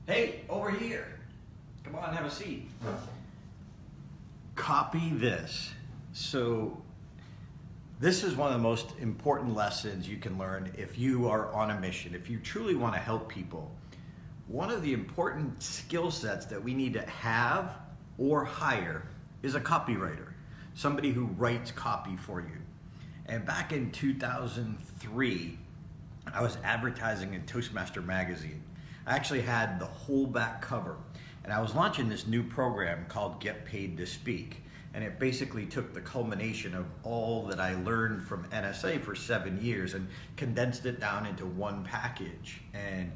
Hey, over here. Come on, have a seat. Copy this. So this is one of the most important lessons you can learn if you are on a mission, if you truly want to help people. One of the important skill sets that we need to have or hire is a copywriter, somebody who writes copy for you. And back in 2003, I was advertising in Toastmaster magazine. I actually had the whole back cover, and I was launching this new program called Get Paid to Speak. And it basically took the culmination of all that I learned from NSA for 7 years and condensed it down into one package. And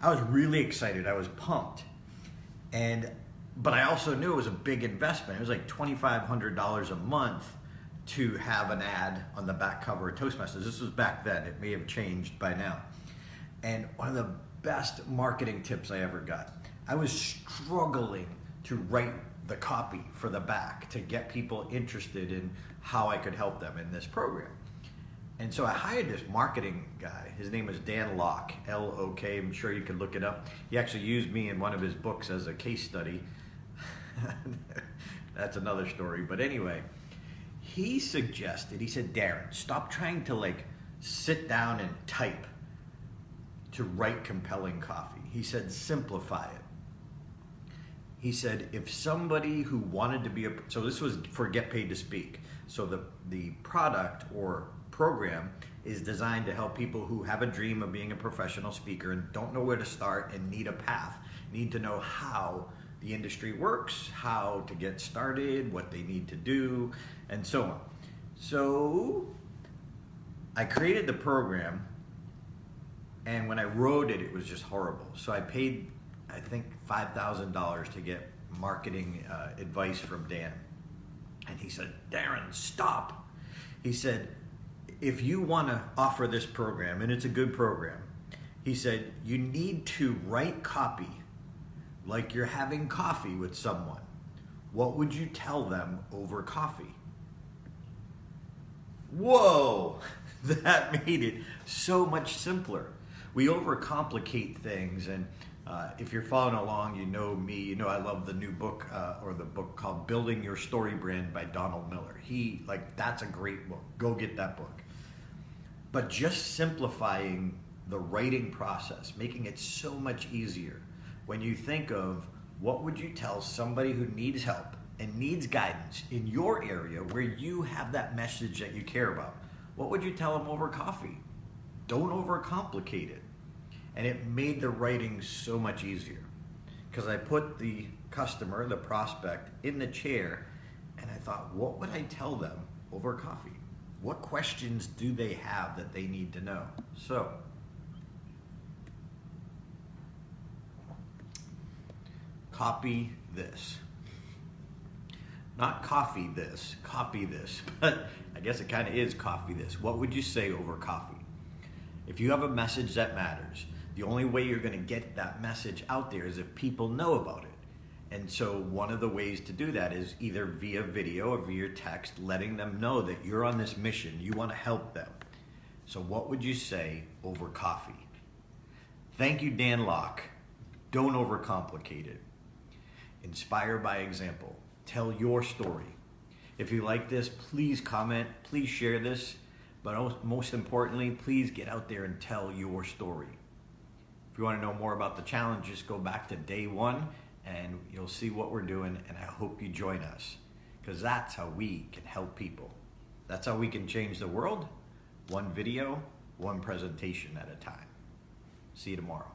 I was really excited. I was pumped. But I also knew it was a big investment. It was like $2,500 a month to have an ad on the back cover of Toastmasters. This was back then. It may have changed by now. And one of the best marketing tips I ever got, I was struggling to write the copy for the back to get people interested in how I could help them in this program. And so I hired this marketing guy. His name was Dan LaCroix, L-O-K. I'm sure you could look it up. He actually used me in one of his books as a case study. That's another story. But anyway, he said, Darren, stop trying to sit down and type to write compelling copy. He said, simplify it. He said, if somebody who wanted to be so this was for Get Paid to Speak. So the product or program is designed to help people who have a dream of being a professional speaker and don't know where to start and need a path, need to know how the industry works, how to get started, what they need to do, and so on. So I created the program, and when I wrote it, it was just horrible. So I paid, I think, $5,000 to get marketing advice from Dan. And he said, Darren, stop. He said, if you want to offer this program, and it's a good program, he said, you need to write copy like you're having coffee with someone. What would you tell them over coffee? Whoa, that made it so much simpler. We overcomplicate things, and if you're following along, you know me, you know I love the new book, or the book called Building Your Story Brand by Donald Miller. That's a great book. Go get that book. But just simplifying the writing process, making it so much easier. When you think of what would you tell somebody who needs help and needs guidance in your area where you have that message that you care about, what would you tell them over coffee? Don't overcomplicate it. And it made the writing so much easier because I put the customer, the prospect, in the chair, and I thought, what would I tell them over coffee? What questions do they have that they need to know? So copy this. Not coffee this, copy this. But I guess it kind of is coffee this. What would you say over coffee? If you have a message that matters, the only way you're going to get that message out there is if people know about it. And so one of the ways to do that is either via video or via text, letting them know that you're on this mission, you want to help them. So what would you say over coffee? Thank you, Dan LaCroix. Don't overcomplicate it. Inspire by example. Tell your story. If you like this, please comment, please share this, but most importantly, please get out there and tell your story. If you want to know more about the challenge, just go back to day one and you'll see what we're doing, and I hope you join us because that's how we can help people. That's how we can change the world, one video, one presentation at a time. See you tomorrow.